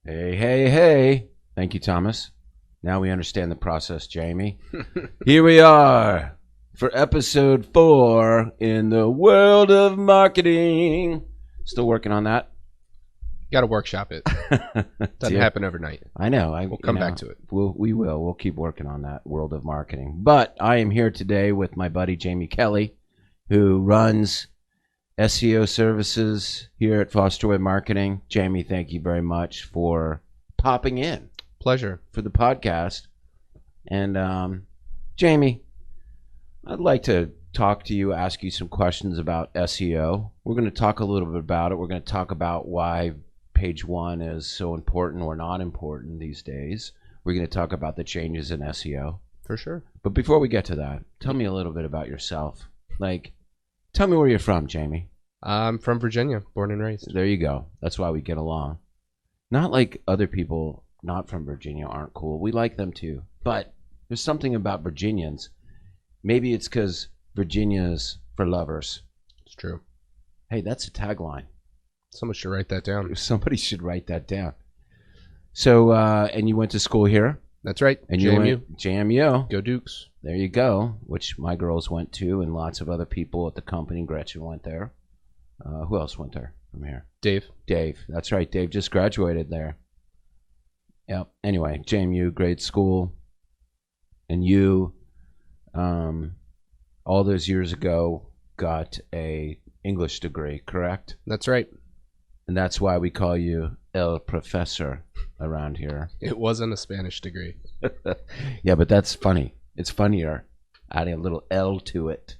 Hey, hey, hey. Thank you, Thomas. Now we understand the process, Jamie. Here we are for episode 4 in the world of marketing. Still working on that. Got to workshop it. Doesn't happen overnight. I know. We'll come back to it. We will. We'll keep working on that world of marketing. But I am here today with my buddy Jamie Kelly, who runs SEO services here at Fosterwood Marketing. Jamie, thank you very much for popping in. Pleasure. For the podcast. And Jamie, I'd like to talk to you, ask you some questions about SEO. We're going to talk a little bit about it. We're going to talk about why page 1 is so important or not important these days. We're going to talk about the changes in SEO. For sure. But before we get to that, tell me a little bit about yourself. Tell me where you're from, Jamie. I'm from Virginia, born and raised. There you go. That's why we get along. Not like other people not from Virginia aren't cool. We like them too. But there's something about Virginians. Maybe it's because Virginia's for lovers. It's true. Hey, that's a tagline. Someone should write that down. Somebody should write that down. So, and you went to school here? That's right. And JMU. JMU. Go Dukes. There you go, which my girls went to, and lots of other people at the company. Gretchen went there. Who else went there from here? Dave. That's right. Dave just graduated there. Yep. Anyway, JMU, great school. And you, all those years ago, got a English degree, correct? That's right. And that's why we call you El Professor around here. It wasn't a Spanish degree. Yeah, but that's funny. It's funnier adding a little L to it.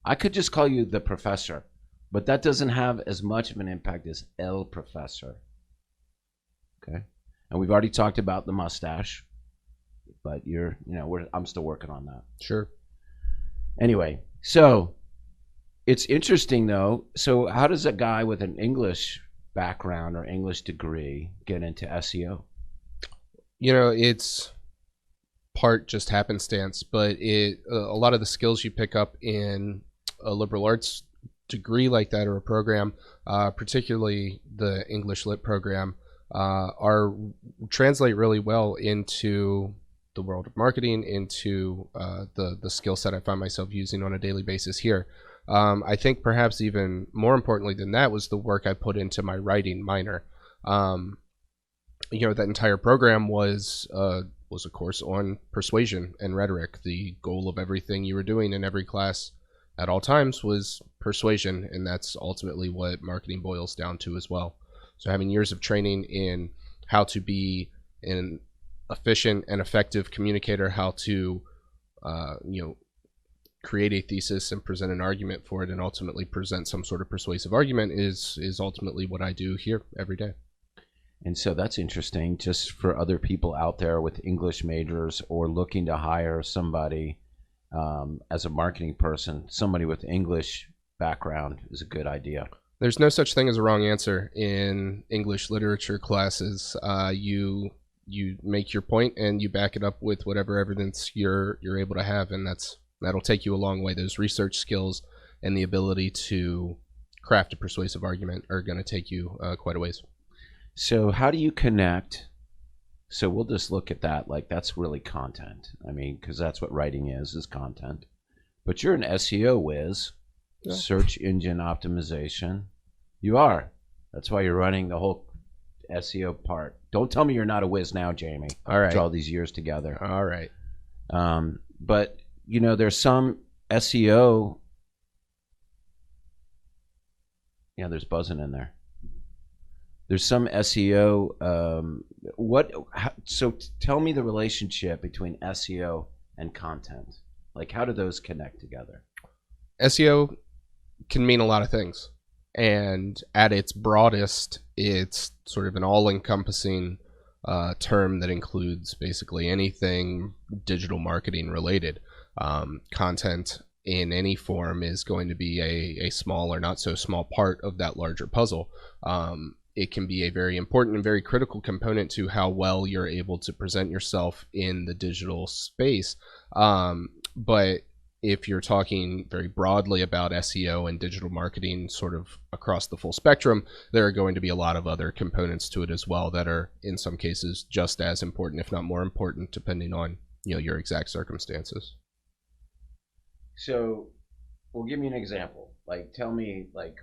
I could just call you the Professor, but that doesn't have as much of an impact as El Professor. Okay? And we've already talked about the mustache, but I'm still working on that. Sure. Anyway, so it's interesting though. So how does a guy with an English background or English degree get into SEO? It's part just happenstance, but a lot of the skills you pick up in a liberal arts degree like that or a program, particularly the English Lit program, translate really well into the world of marketing, into the skill set I find myself using on a daily basis here. I think perhaps even more importantly than that was the work I put into my writing minor. That entire program was a course on persuasion and rhetoric. The goal of everything you were doing in every class at all times was persuasion, and that's ultimately what marketing boils down to as well. So having years of training in how to be an efficient and effective communicator, how to create a thesis and present an argument for it, and ultimately present some sort of persuasive argument is ultimately what I do here every day. And so that's interesting, just for other people out there with English majors or looking to hire somebody as a marketing person, somebody with English background is a good idea. There's no such thing as a wrong answer in English literature classes. You make your point and you back it up with whatever evidence you're able to have, and that'll take you a long way. Those research skills and the ability to craft a persuasive argument are going to take you quite a ways. So how do you connect? So we'll just look at that that's really content. I mean, because that's what writing is content. But you're an SEO whiz, yeah. Search engine optimization. You are. That's why you're running the whole SEO part. Don't tell me you're not a whiz now, Jamie. All right. After all these years together. All right. But there's some SEO. Yeah, there's buzzing in there. There's some SEO. So tell me the relationship between SEO and content. How do those connect together? SEO can mean a lot of things, and at its broadest, it's sort of an all-encompassing term that includes basically anything digital marketing related. Content in any form is going to be a small or not so small part of that larger puzzle. It can be a very important and very critical component to how well you're able to present yourself in the digital space. But if you're talking very broadly about SEO and digital marketing sort of across the full spectrum, there are going to be a lot of other components to it as well that are in some cases just as important, if not more important, depending on your exact circumstances. So, well, give me an example. Like, tell me, like,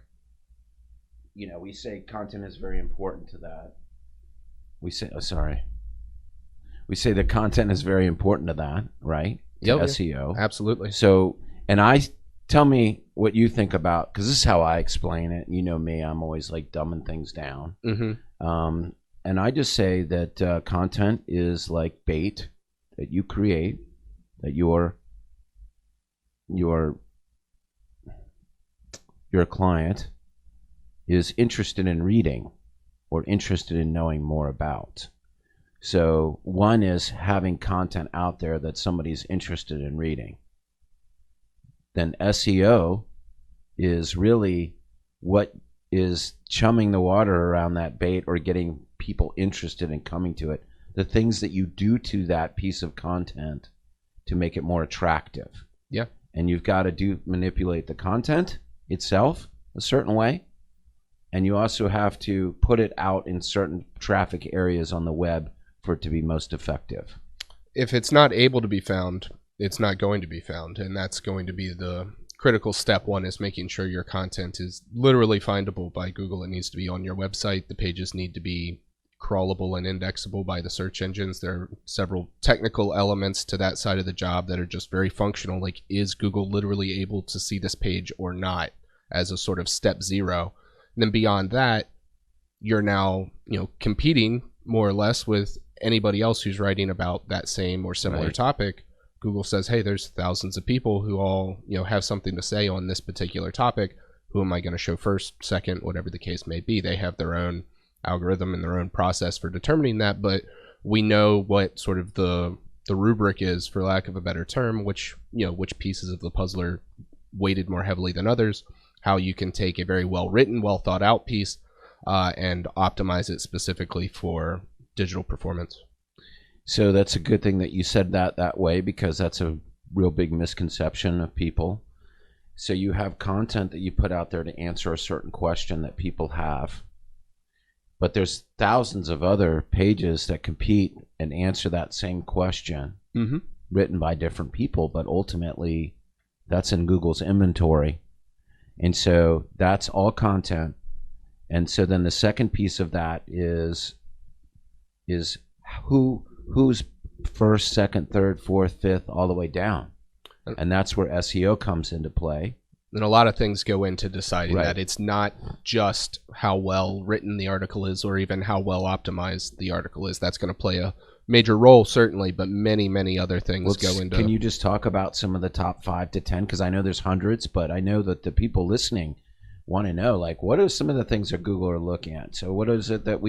we say content is very important to that. We say, we say that content is very important to that, right? To SEO. Absolutely. So, and tell me what you think about, because this is how I explain it. You know me, I'm always like dumbing things down. And I just say that content is like bait that you create, that your client is interested in reading or interested in knowing more about. So one is having content out there that somebody's interested in reading. Then SEO is really what is chumming the water around that bait or getting people interested in coming to it. The things that you do to that piece of content to make it more attractive. Yeah. And you've got to manipulate the content itself a certain way. And you also have to put it out in certain traffic areas on the web for it to be most effective. If it's not able to be found, it's not going to be found. And that's going to be the critical step one, is making sure your content is literally findable by Google. It needs to be on your website. The pages need to be crawlable and indexable by the search engines. There are several technical elements to that side of the job that are just very functional. Like, is Google literally able to see this page or not, as a sort of step zero? And then beyond that, you're now, competing more or less with anybody else who's writing about that same or similar topic. Google says, hey, there's thousands of people who all, have something to say on this particular topic. Who am I going to show first, second, whatever the case may be? They have their own algorithm and their own process for determining that, but we know what sort of the rubric is, for lack of a better term, which pieces of the puzzle are weighted more heavily than others, how you can take a very well written, well thought out piece and optimize it specifically for digital performance. So that's a good thing that you said that way, because that's a real big misconception of people. So you have content that you put out there to answer a certain question that people have, but there's thousands of other pages that compete and answer that same question, written by different people, but ultimately that's in Google's inventory. And so that's all content. And so then the second piece of that is who's first, second, third, fourth, fifth, all the way down. And that's where SEO comes into play. And a lot of things go into deciding that. It's not just how well written the article is or even how well optimized the article is. That's going to play a major role, certainly, but many, many other things go into. Can you just talk about some of the top 5 to 10? Because I know there's hundreds, but I know that the people listening want to know, like, what are some of the things that Google are looking at? So what is it that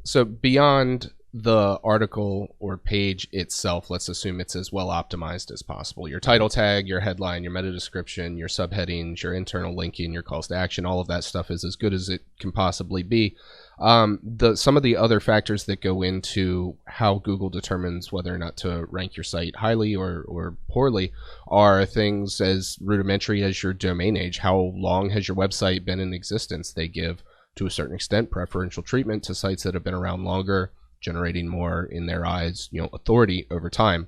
So beyond the article or page itself, let's assume it's as well optimized as possible. Your title tag, your headline, your meta description, your subheadings, your internal linking, your calls to action, all of that stuff is as good as it can possibly be. Some of the other factors that go into how Google determines whether or not to rank your site highly or poorly are things as rudimentary as your domain age. How long has your website been in existence? They give, to a certain extent, preferential treatment to sites that have been around longer, generating more, in their eyes, authority over time.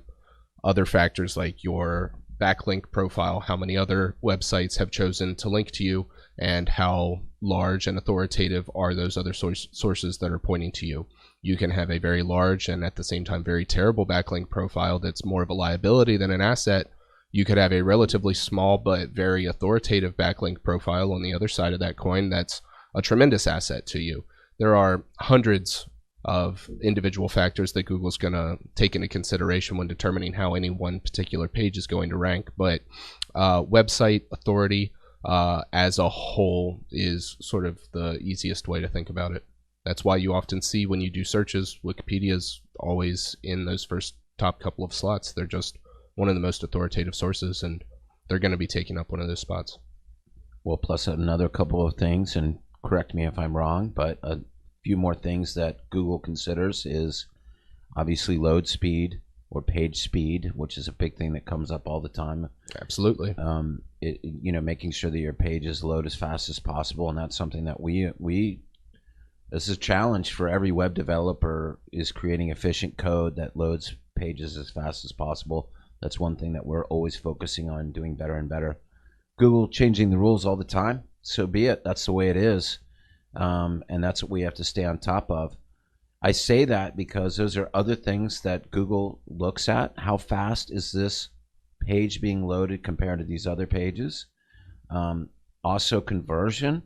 Other factors like your backlink profile, how many other websites have chosen to link to you, and how large and authoritative are those other sources that are pointing to you. You can have a very large and at the same time very terrible backlink profile that's more of a liability than an asset. You could have a relatively small but very authoritative backlink profile on the other side of that coin that's a tremendous asset to you. There are hundreds of individual factors that Google's going to take into consideration when determining how any one particular page is going to rank. But website authority as a whole is sort of the easiest way to think about it. That's why you often see when you do searches, Wikipedia's always in those first top couple of slots. They're just one of the most authoritative sources, and they're going to be taking up one of those spots. Well, plus another couple of things, and correct me if I'm wrong, but a few more things that Google considers is obviously load speed, or page speed, which is a big thing that comes up all the time. Absolutely. Making sure that your pages load as fast as possible, and that's something that we this is a challenge for every web developer, is creating efficient code that loads pages as fast as possible. That's one thing that we're always focusing on doing better and better. Google changing the rules all the time, so be it. That's the way it is, and that's what we have to stay on top of. I say that because those are other things that Google looks at. How fast is this page being loaded compared to these other pages? Also conversion.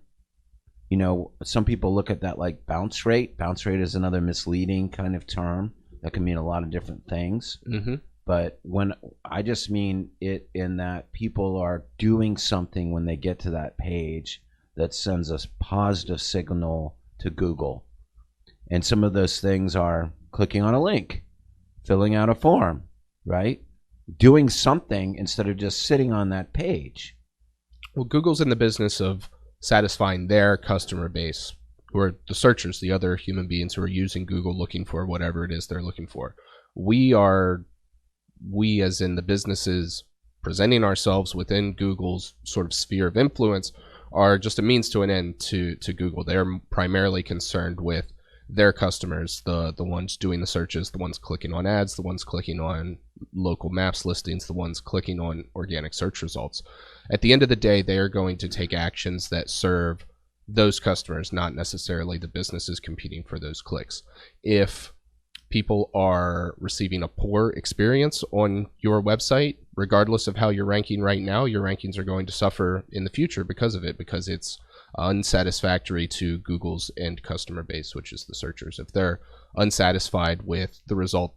Some people look at that like bounce rate. Bounce rate is another misleading kind of term that can mean a lot of different things. Mm-hmm. But when I just mean it in that people are doing something when they get to that page that sends a positive signal to Google. And some of those things are clicking on a link, filling out a form, right? Doing something instead of just sitting on that page. Well, Google's in the business of satisfying their customer base, who are the searchers, the other human beings who are using Google looking for whatever it is they're looking for. We as in the businesses presenting ourselves within Google's sort of sphere of influence, are just a means to an end to Google. They're primarily concerned with their customers, the ones doing the searches, the ones clicking on ads, the ones clicking on local maps listings, the ones clicking on organic search results. At the end of the day, they are going to take actions that serve those customers, not necessarily the businesses competing for those clicks. If people are receiving a poor experience on your website, regardless of how you're ranking right now, your rankings are going to suffer in the future because of it, because it's unsatisfactory to Google's end customer base, which is the searchers. If they're unsatisfied with the result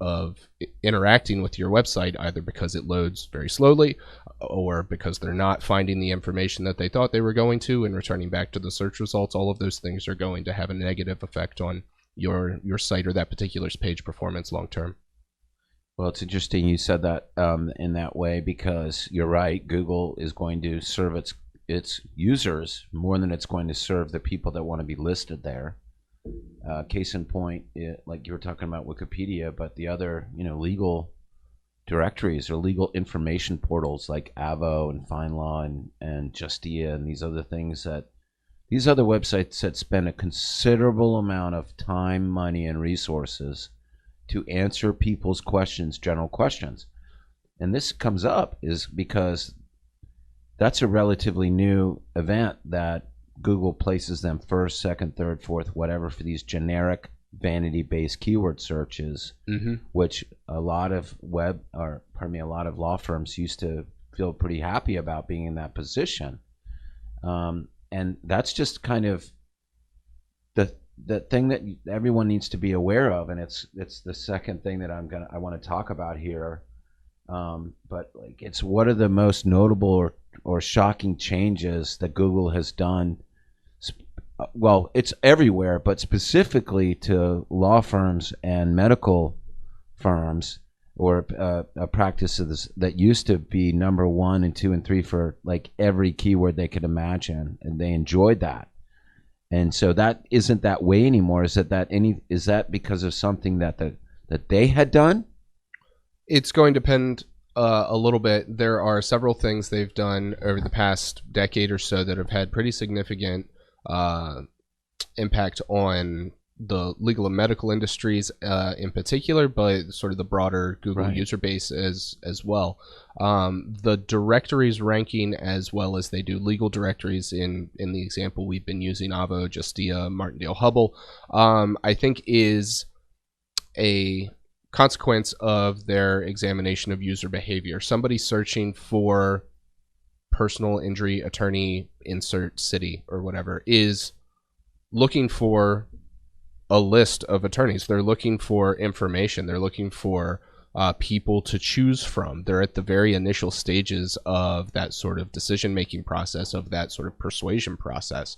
of interacting with your website, either because it loads very slowly or because they're not finding the information that they thought they were going to and returning back to the search results, all of those things are going to have a negative effect on your site or that particular page performance long term. Well, it's interesting you said that in that way, because you're right. Google is going to serve its users more than it's going to serve the people that want to be listed there. Case in point, like you were talking about Wikipedia, but the other legal directories or legal information portals like Avo and FindLaw and Justia and these other things, that these other websites that spend a considerable amount of time, money, and resources to answer people's questions, general questions. And this comes up is because that's a relatively new event that Google places them first, second, third, fourth, whatever, for these generic vanity-based keyword searches, which a lot of a lot of law firms used to feel pretty happy about being in that position. And that's just kind of the thing that everyone needs to be aware of, and it's the second thing that I want to talk about here. But like, it's what are the most notable or shocking changes that Google has done. Well, it's everywhere, but specifically to law firms and medical firms, or practices that used to be number 1 and 2 and 3 for like every keyword they could imagine, and they enjoyed that. And so that isn't that way anymore. Is that because of something that they had done? It's going to depend a little bit. There are several things they've done over the past decade or so that have had pretty significant impact on the legal and medical industries in particular, but sort of the broader Google user base as well. The directories ranking, as well as they do legal directories in the example we've been using, Avo, Justia, Martindale, Hubble, I think is a consequence of their examination of user behavior. Somebody searching for personal injury attorney, insert city or whatever, is looking for a list of attorneys. They're looking for information. They're looking for people to choose from. They're at the very initial stages of that sort of decision-making process, of that sort of persuasion process.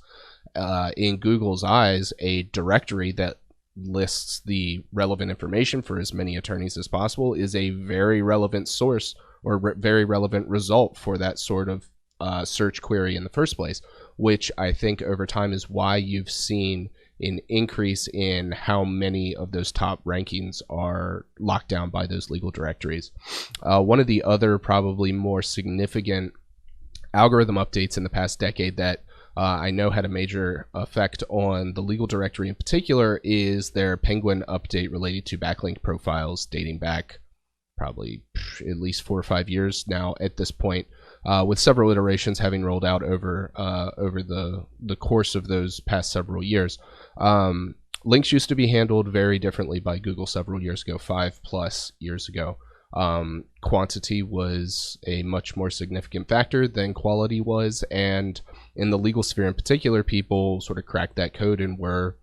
In Google's eyes, a directory that lists the relevant information for as many attorneys as possible is a very relevant source or very relevant result for that sort of search query in the first place, which I think over time is why you've seen an increase in how many of those top rankings are locked down by those legal directories. One of the other probably more significant algorithm updates in the past decade that I know had a major effect on the legal directory in particular is their Penguin update related to backlink profiles dating back probably at least 4 or 5 years now at this point, with several iterations having rolled out over the course of those past several years. Links used to be handled very differently by Google several years ago, 5+ years ago. Quantity was a much more significant factor than quality was, and in the legal sphere in particular, people sort of cracked that code and were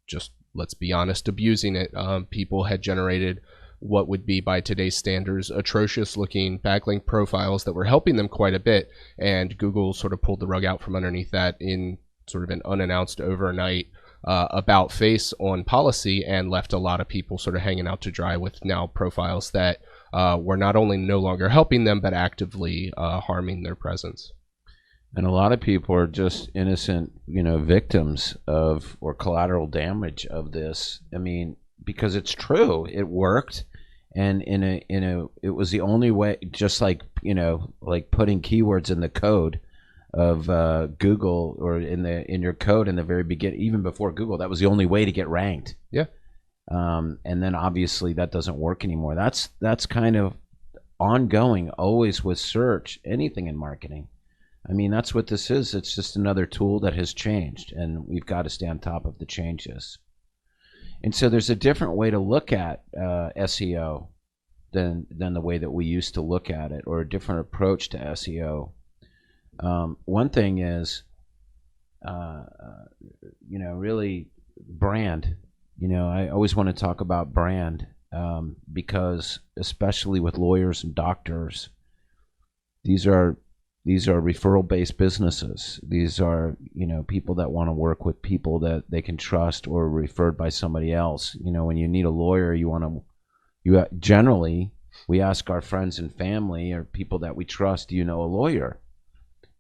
just, let's be honest, abusing it. People had generated what would be, by today's standards, atrocious looking backlink profiles that were helping them quite a bit, and Google sort of pulled the rug out from underneath that in sort of an unannounced overnight about face on policy, and left a lot of people sort of hanging out to dry with now profiles that were not only no longer helping them, but actively harming their presence. And a lot of people are just innocent, victims of or collateral damage of this. I mean, because it's true, it worked, and it was the only way. Just like like putting keywords in the code of Google, or in your code in the very beginning, even before Google, that was the only way to get ranked. Yeah. And then obviously that doesn't work anymore. That's kind of ongoing, always with search, anything in marketing. I mean, that's what this is. It's just another tool that has changed, and we've got to stay on top of the changes. And so there's a different way to look at SEO than the way that we used to look at it, or a different approach to SEO. One thing is, really brand. I always want to talk about brand, because especially with lawyers and doctors, these are referral-based businesses. These are, people that want to work with people that they can trust, or referred by somebody else. When you need a lawyer, generally, we ask our friends and family or people that we trust, do you know a lawyer?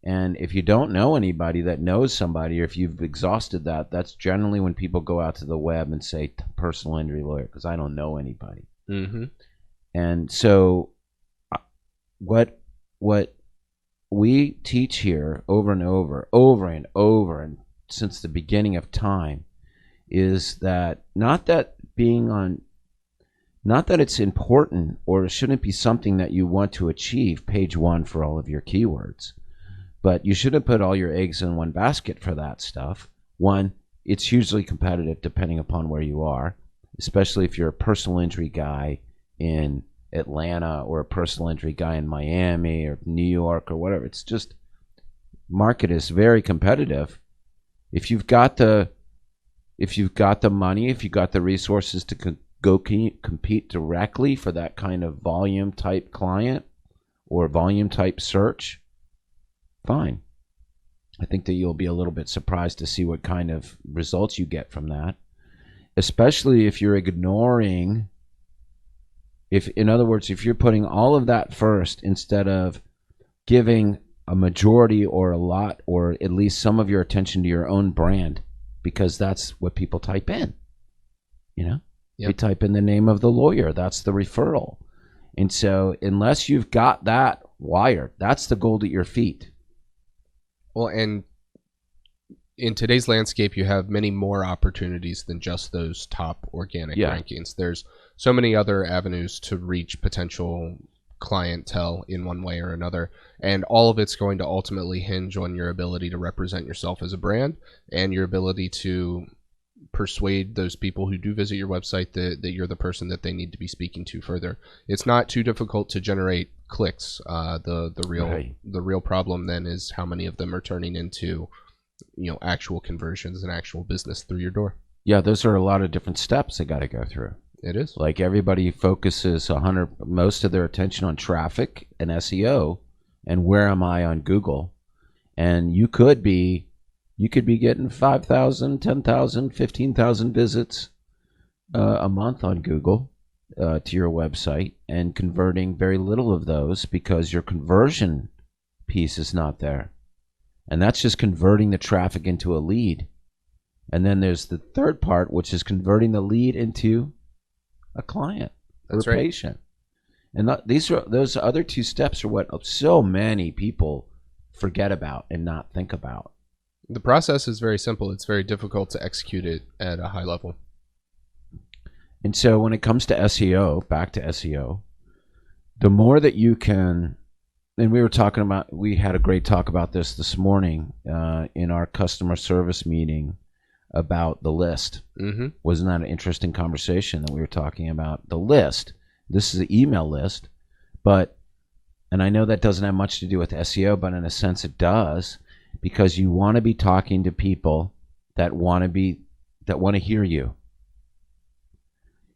And if you don't know anybody that knows somebody, or if you've exhausted that, that's generally when people go out to the web and say personal injury lawyer, because I don't know anybody. Mm-hmm. And so what we teach here over and over, and since the beginning of time, is that not that it's important, or it shouldn't be something that you want to achieve page one for all of your keywords, but you shouldn't put all your eggs in one basket for that stuff. One, it's hugely competitive depending upon where you are, especially if you're a personal injury guy in Atlanta, or a personal injury guy in Miami or New York or whatever. It's just, market is very competitive. If you've got the money, if you've got the resources to go compete directly for that kind of volume type client or volume type search, fine. I think that you'll be a little bit surprised to see what kind of results you get from that, especially if you're ignoring, in other words, if you're putting all of that first instead of giving a majority or a lot, or at least some of your attention to your own brand, because that's what people type in. Yep. You type in the name of the lawyer, that's the referral. And so unless you've got that wired, that's the gold at your feet. Well, and in today's landscape, you have many more opportunities than just those top organic rankings. There's so many other avenues to reach potential clientele in one way or another, and all of it's going to ultimately hinge on your ability to represent yourself as a brand, and your ability to persuade those people who do visit your website that you're the person that they need to be speaking to further. It's not too difficult to generate clicks. The real problem then is how many of them are turning into actual conversions and actual business through your door. Yeah, those are a lot of different steps they got to go through. It is. Like, everybody focuses most of their attention on traffic and SEO and where am I on Google. And you could be getting 5,000, 10,000, 15,000 visits a month on Google to your website, and converting very little of those because your conversion piece is not there. And that's just converting the traffic into a lead. And then there's the third part, which is converting the lead into a client or That's a right. patient. And those other two steps are what so many people forget about and not think about. The process is very simple. It's very difficult to execute it at a high level. And so when it comes to SEO, back to SEO, the more that you can, and we had a great talk about this morning in our customer service meeting about the list. Mm-hmm. Wasn't that an interesting conversation that we were talking about the list? This is the email list, and I know that doesn't have much to do with SEO, but in a sense it does, because you want to be talking to people that want to hear you.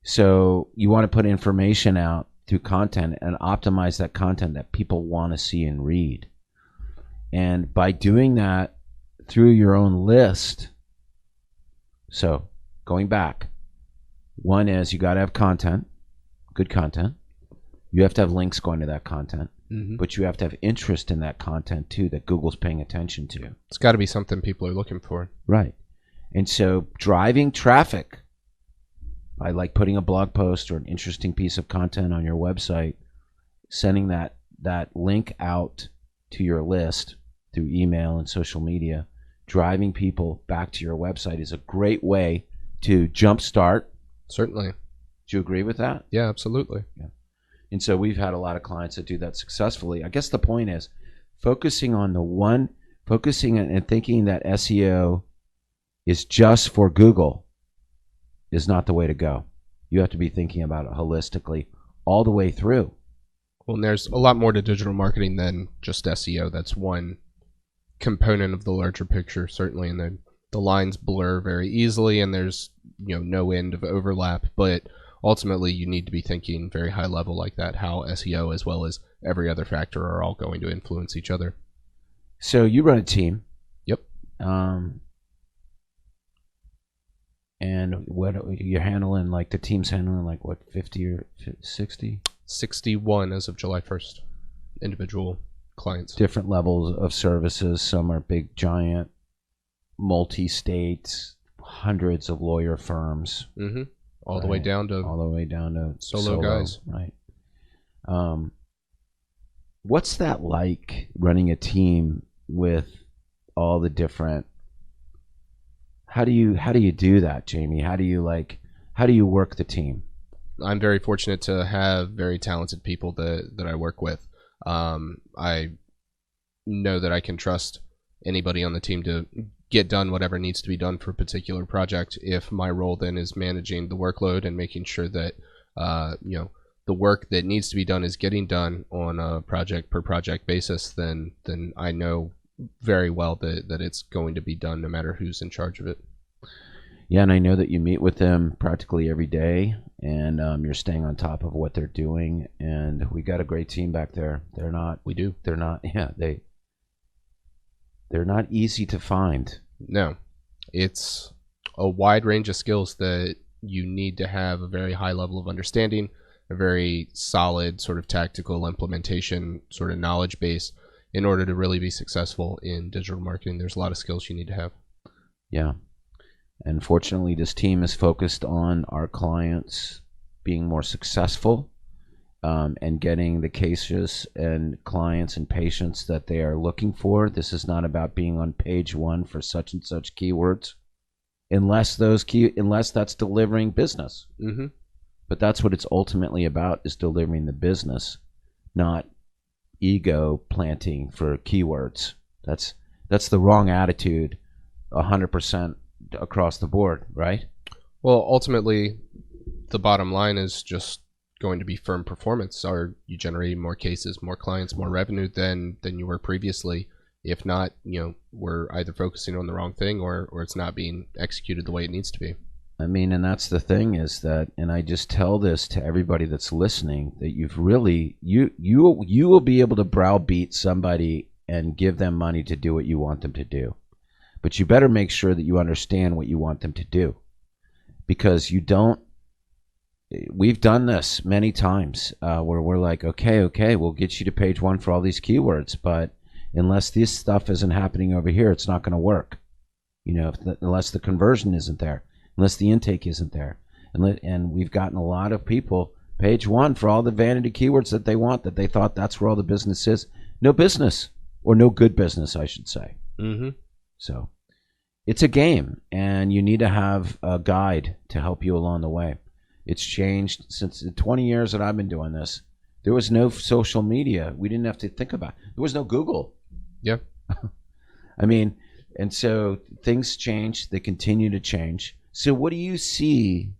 So you want to put information out through content and optimize that content that people want to see and read. And by doing that through your own list, so going back, one is you got to have content, good content. You have to have links going to that content, but you have to have interest in that content too, that Google's paying attention to. It's got to be something people are looking for. Right. And so driving traffic by like putting a blog post or an interesting piece of content on your website, sending that link out to your list through email and social media, driving people back to your website is a great way to jumpstart. Certainly. Do you agree with that? Yeah, absolutely. Yeah. And so we've had a lot of clients that do that successfully. I guess the point is focusing and thinking that SEO is just for Google is not the way to go. You have to be thinking about it holistically all the way through. Well, and there's a lot more to digital marketing than just SEO. That's one component of the larger picture, certainly, and the lines blur very easily, and there's no end of overlap. But ultimately, you need to be thinking very high level like that, how SEO as well as every other factor are all going to influence each other. So you run a team. Yep. And what you're handling, like the team's handling, like what, 50 or 60? 61 as of July 1st, individual clients. Different levels of services. Some are big, giant, multi-state, hundreds of lawyer firms. Mm-hmm. All the way down to solo guys. Right. What's that like, running a team with all the different? How do you do that, Jamie? How do you work the team? I'm very fortunate to have very talented people that I work with. I know that I can trust anybody on the team to get done whatever needs to be done for a particular project. If my role then is managing the workload and making sure that the work that needs to be done is getting done on a project per project basis, then I know very well that it's going to be done no matter who's in charge of it. Yeah, and I know that you meet with them practically every day, and you're staying on top of what they're doing. And we got a great team back there. They're not easy to find. No, it's a wide range of skills that you need to have a very high level of understanding, a very solid sort of tactical implementation sort of knowledge base in order to really be successful in digital marketing. There's a lot of skills you need to have. Yeah. And fortunately, this team is focused on our clients being more successful and getting the cases and clients and patients that they are looking for. This is not about being on page one for such and such keywords, unless that's delivering business. Mm-hmm. But that's what it's ultimately about, is delivering the business, not ego planting for keywords. That's the wrong attitude 100% across the board, right? Well, ultimately, the bottom line is just going to be firm performance. Are you generating more cases, more clients, more revenue than you were previously? If not, we're either focusing on the wrong thing or it's not being executed the way it needs to be. I mean, and that's the thing, is that, and I just tell this to everybody that's listening, that you've really, you will be able to browbeat somebody and give them money to do what you want them to do. But you better make sure that you understand what you want them to do, because we've done this many times where we're like, okay, we'll get you to page one for all these keywords, but unless this stuff isn't happening over here, it's not going to work. unless the conversion isn't there, unless the intake isn't there. And we've gotten a lot of people page one for all the vanity keywords that they want, that they thought that's where all the business is. No business, or no good business, I should say. Mm-hmm. So it's a game, and you need to have a guide to help you along the way. It's changed since the 20 years that I've been doing this. There was no social media. We didn't have to think about it. There was no Google. Yeah. I mean, and so things change. They continue to change. So what do you see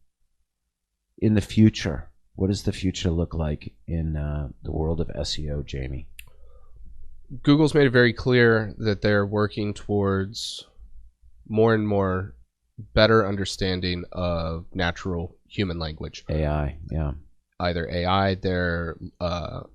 in the future? What does the future look like in the world of SEO, Jamie? Google's made it very clear that they're working towards more and more better understanding of natural human language. AI, yeah. Either AI, their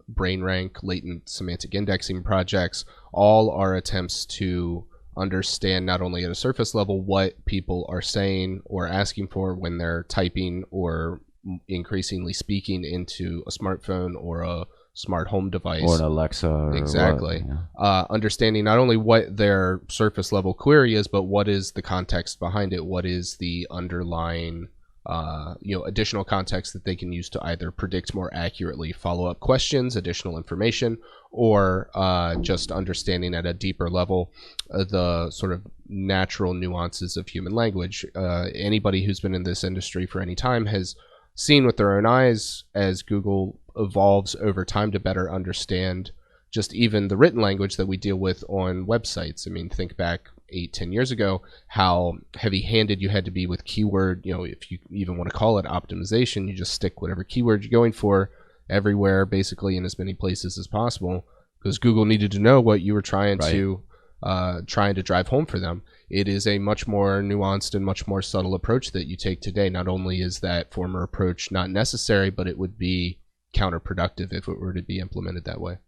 brain rank, latent semantic indexing projects, all are attempts to understand not only at a surface level what people are saying or asking for when they're typing or increasingly speaking into a smartphone or a smart home device. Or an Alexa. Or exactly. What, yeah. Understanding not only what their surface level query is, but what is the context behind it, what is the underlying additional context that they can use to either predict more accurately follow-up questions, additional information, or just understanding at a deeper level the sort of natural nuances of human language. Anybody who's been in this industry for any time has seen with their own eyes as Google evolves over time to better understand just even the written language that we deal with on websites. I mean, think back 8-10 years ago, how heavy-handed you had to be with keyword, if you even want to call it optimization, you just stick whatever keyword you're going for everywhere, basically in as many places as possible, because Google needed to know what you were trying to drive home for them. It is a much more nuanced and much more subtle approach that you take today. Not only is that former approach not necessary, but it would be counterproductive if it were to be implemented that way.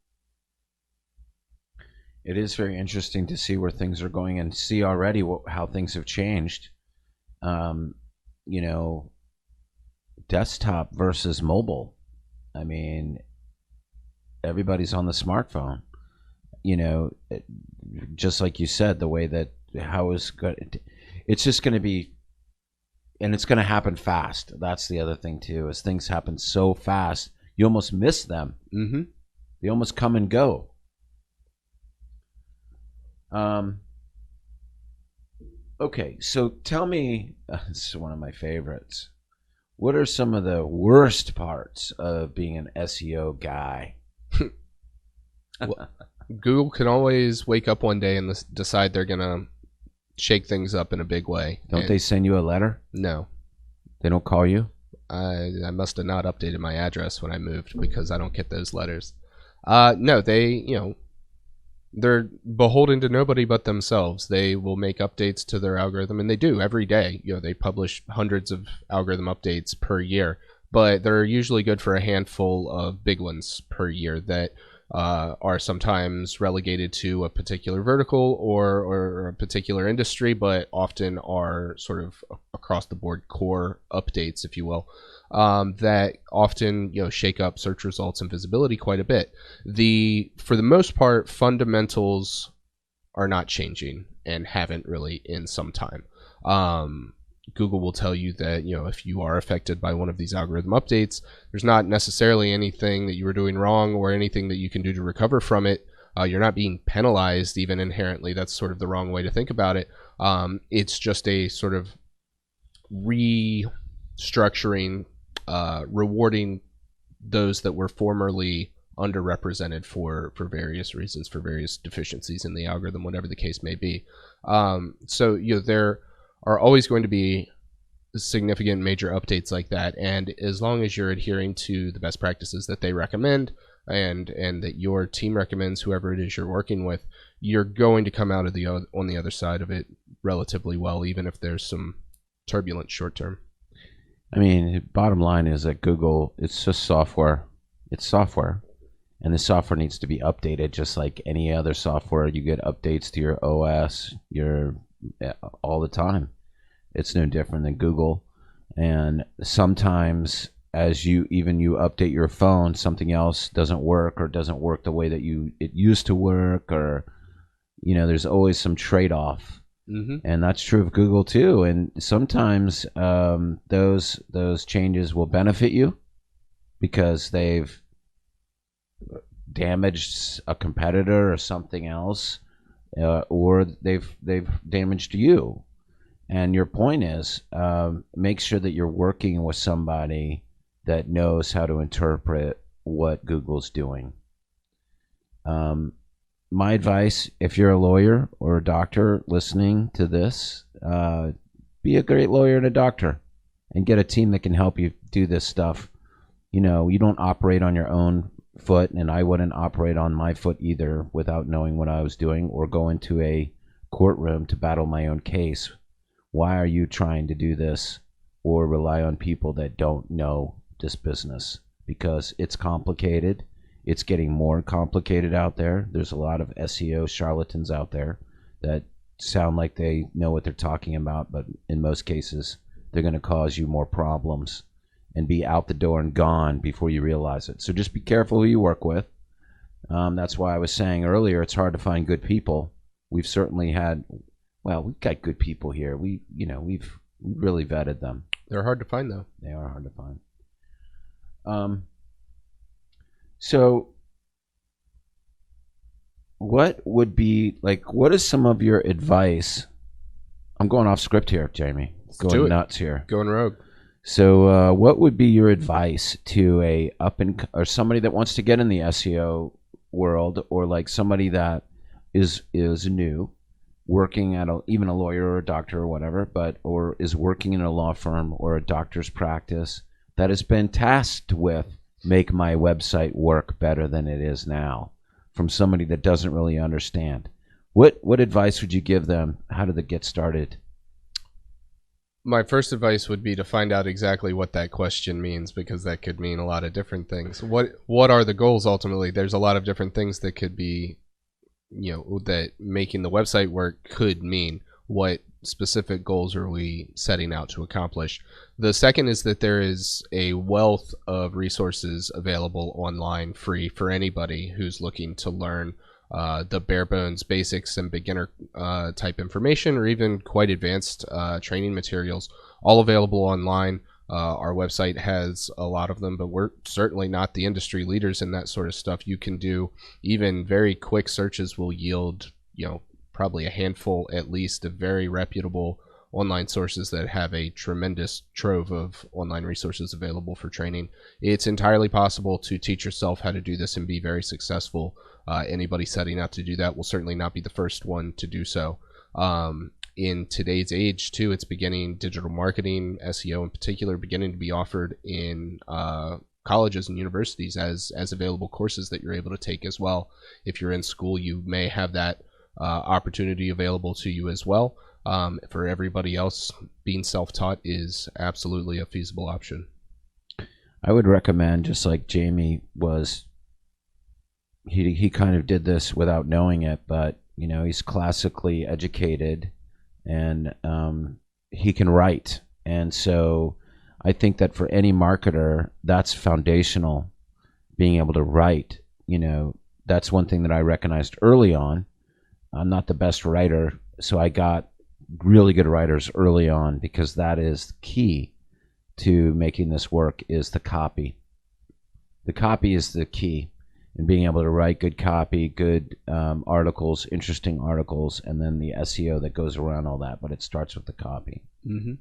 It is very interesting to see where things are going and see already how things have changed. Desktop versus mobile. I mean, everybody's on the smartphone. Just like you said, the way that how is good. It's just going to be, and it's going to happen fast. That's the other thing too, is things happen so fast, you almost miss them. Mm-hmm. They almost come and go. Okay, so tell me, this is one of my favorites. What are some of the worst parts of being an SEO guy? Well, Google can always wake up one day and decide they're going to shake things up in a big way. Don't they send you a letter? No. They don't call you? I must have not updated my address when I moved, because I don't get those letters. No, they're beholden to nobody but themselves. They will make updates to their algorithm, and they do every day. They publish hundreds of algorithm updates per year, but they're usually good for a handful of big ones per year that are sometimes relegated to a particular vertical or a particular industry, but often are sort of across the board core updates, if you will, that often shake up search results and visibility quite a bit. For the most part, fundamentals are not changing and haven't really in some time. Google will tell you that if you are affected by one of these algorithm updates, there's not necessarily anything that you were doing wrong or anything that you can do to recover from it. You're not being penalized even inherently. That's sort of the wrong way to think about it. It's just a sort of restructuring, rewarding those that were formerly underrepresented for various reasons, for various deficiencies in the algorithm, whatever the case may be. So there are always going to be significant major updates like that, and as long as you're adhering to the best practices that they recommend and that your team recommends, whoever it is you're working with, you're going to come out of on the other side of it relatively well, even if there's some turbulence short term. I mean, bottom line is that Google, it's just software. It's software, and the software needs to be updated just like any other software. You get updates to your OS all the time. It's no different than Google. And sometimes as you update your phone, something else doesn't work or doesn't work the way that it used to work, or there's always some trade-off. Mm-hmm. And that's true of Google too. And sometimes those changes will benefit you because they've damaged a competitor or something else, or they've damaged you. And your point is, make sure that you're working with somebody that knows how to interpret what Google's doing. My advice, if you're a lawyer or a doctor listening to this, be a great lawyer and a doctor and get a team that can help you do this stuff. You know, you don't operate on your own foot, and I wouldn't operate on my foot either without knowing what I was doing or go into a courtroom to battle my own case. Why are you trying to do this or rely on people that don't know this business? Because it's complicated. It's getting more complicated out there. There's a lot of SEO charlatans out there that sound like they know what they're talking about, but in most cases, they're going to cause you more problems and be out the door and gone before you realize it. So just be careful who you work with. That's why I was saying earlier, it's hard to find good people. We've certainly had, well, we've got good people here. We've really vetted them. They're hard to find, though. They are hard to find. So what would be, like, what is some of your advice? I'm going off script here, Jamie. Going nuts here. Going rogue. So what would be your advice to a or somebody that wants to get in the SEO world, or like somebody that is new, working at even a lawyer or a doctor or whatever, or is working in a law firm or a doctor's practice that has been tasked with make my website work better than it is now, from somebody that doesn't really understand? What advice would you give them? How do they get started? My first advice would be to find out exactly what that question means, because that could mean a lot of different things. What are the goals ultimately? There's a lot of different things that could be, that making the website work could mean. What specific goals are we setting out to accomplish? The second is that there is a wealth of resources available online, free for anybody who's looking to learn the bare bones basics and beginner type information, or even quite advanced training materials, all available online. Our website has a lot of them, but we're certainly not the industry leaders in that sort of stuff. You can do even very quick searches will yield, probably a handful at least of very reputable online sources that have a tremendous trove of online resources available for training. It's entirely possible to teach yourself how to do this and be very successful. Anybody setting out to do that will certainly not be the first one to do so. In today's age too, it's beginning, digital marketing, SEO in particular, beginning to be offered in colleges and universities as available courses that you're able to take as well. If you're in school, you may have that opportunity available to you as well. For everybody else, being self-taught is absolutely a feasible option. I would recommend, just like Jamie was, he kind of did this without knowing it, but he's classically educated, and he can write. And so I think that for any marketer, that's foundational, being able to write. That's one thing that I recognized early on. I'm not the best writer, so I got really good writers early on, because that is key to making this work, is the copy. The copy is the key, and being able to write good copy, good articles, interesting articles, and then the SEO that goes around all that. But it starts with the copy. Mm-hmm.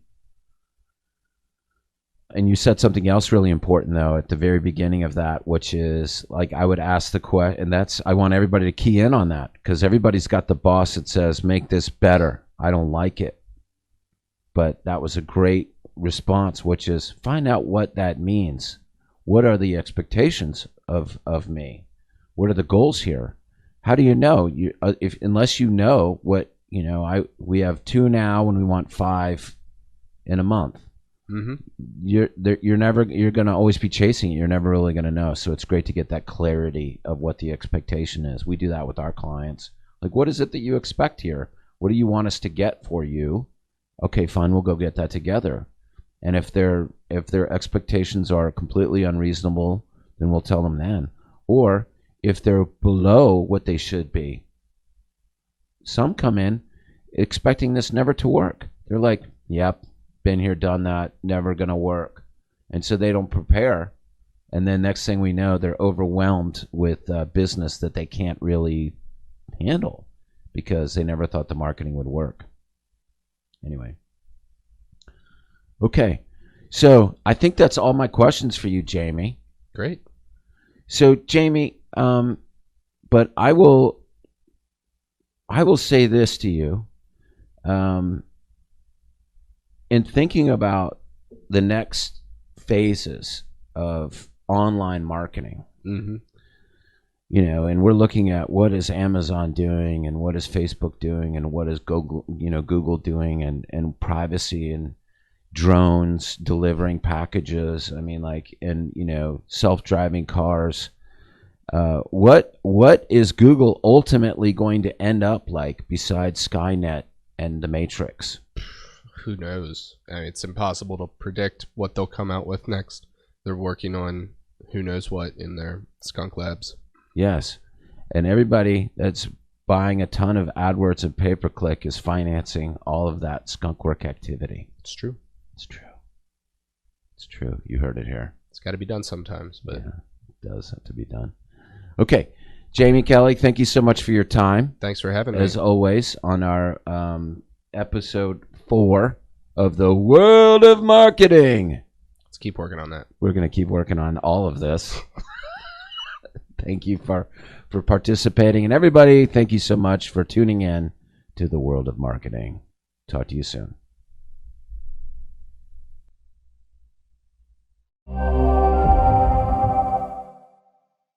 And you said something else really important, though, at the very beginning of that, which is, like, I would ask the question, and I want everybody to key in on that, because everybody's got the boss that says, make this better. I don't like it. But that was a great response, which is, find out what that means. What are the expectations of me? What are the goals here? How do you know? Unless you know what, we have 2 now and we want 5 in a month. Mm-hmm. You're going to always be chasing it. You're never really going to know. So it's great to get that clarity of what the expectation is. We do that with our clients. Like, what is it that you expect here? What do you want us to get for you? Okay, fine, we'll go get that together. And if their expectations are completely unreasonable, then we'll tell them then. Or if they're below what they should be. Some come in, expecting this never to work. They're like, yep, been here, done that, never going to work. And so they don't prepare. And then next thing we know, they're overwhelmed with business that they can't really handle because they never thought the marketing would work. Anyway. Okay. So I think that's all my questions for you, Jamie. Great. So Jamie, but I will say this to you. In thinking about the next phases of online marketing, Mm-hmm. and we're looking at what is Amazon doing and what is Facebook doing and what is Google doing and privacy and drones delivering packages. I mean, and self-driving cars. What is Google ultimately going to end up like besides Skynet and the Matrix? Who knows? I mean, it's impossible to predict what they'll come out with next. They're working on who knows what in their skunk labs. Yes, and everybody that's buying a ton of AdWords and pay-per-click is financing all of that skunk work activity. It's true. It's true. It's true. You heard it here. It's got to be done sometimes, but yeah, it does have to be done. Okay, Jamie Kelly, thank you so much for your time. Thanks for having me. As always, on our episode 4 of the World of Marketing. Let's keep working on that. We're going to keep working on all of this. Thank you for participating. And everybody, thank you so much for tuning in to the World of Marketing. Talk to you soon.